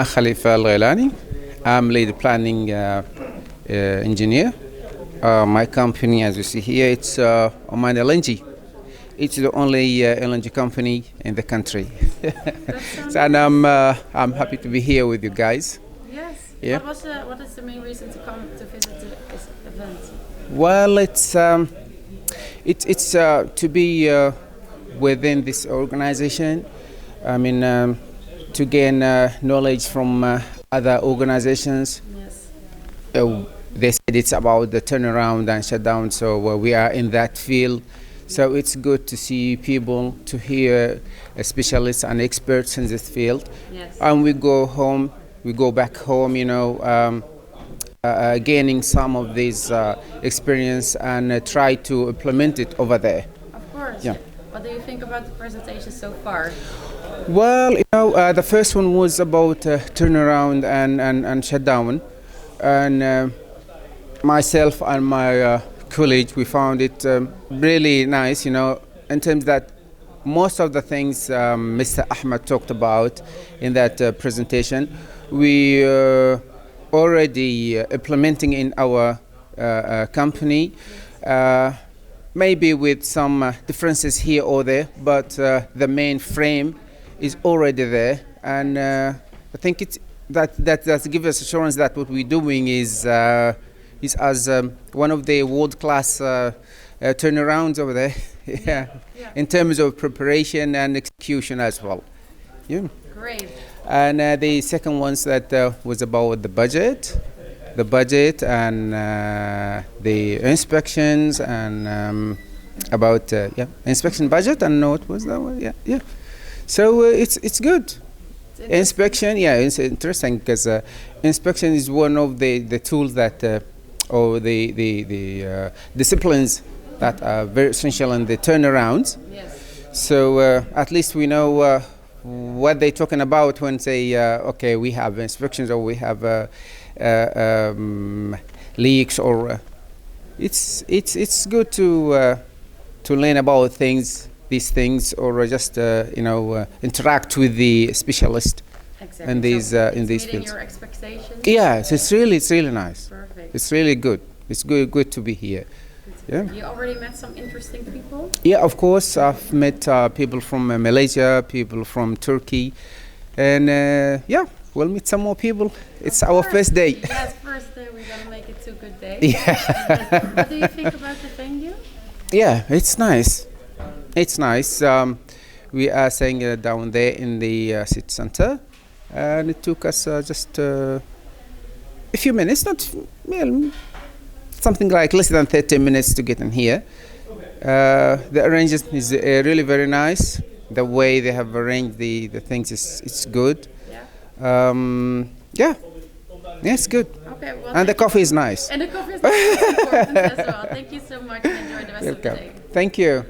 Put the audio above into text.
Khalifa Al-Ghailani. I'm lead planning engineer. My company, as you see here, it's Oman LNG. It's the only LNG company in the country. So, and I'm happy to be here with you guys. Yes. Yeah. What is the main reason to come to visit this event? Well, it's to be within this organization. I mean, to gain knowledge from other organizations. Yes. They said it's about the turnaround and shutdown, so we are in that field. So it's good to see people, to hear specialists and experts in this field. Yes. And we go back home, gaining some of this experience and try to implement it over there. Of course. Yeah. What do you think about the presentation so far? Well, the first one was about turnaround and shutdown, and myself and my colleague, we found it really nice, in terms that most of the things Mr. Ahmed talked about in that presentation, we already implementing in our company, maybe with some differences here or there, but the main frame is already there, and I think that gives us assurance that what we're doing is as one of the world-class turnarounds over there. Yeah. In terms of preparation and execution as well. Yeah. Great. And the second ones that was about the budget and the inspections and about inspection budget, and what was that one? Yeah. So it's good. Inspection, it's interesting because inspection is one of the tools that, or the disciplines that are very essential in the turnarounds. Yes. So at least we know what they're talking about when say, okay, we have inspections or we have leaks, or it's good to learn about these things, or just interact with the specialist. Exactly. in these Meeting fields. your expectations. Yeah, it's really nice. Perfect. It's really good. It's good to be here. Yeah. You already met some interesting people. Yeah, of course. I've met people from Malaysia, people from Turkey, and we'll meet some more people. It's our first day. Yes, first day. We're gonna make it 2 good days. Yeah. What do you think about the venue? Yeah, it's nice. It's nice. We are staying down there in the city center, and it took us just a few minutes, something like less than 30 minutes to get in here. The arrangement is really very nice. The way they have arranged the things it's good. Yeah. It's good. Okay. Well, And the coffee is nice. And the coffee is important as well. Thank you so much, and enjoy the rest of the day. Thank you.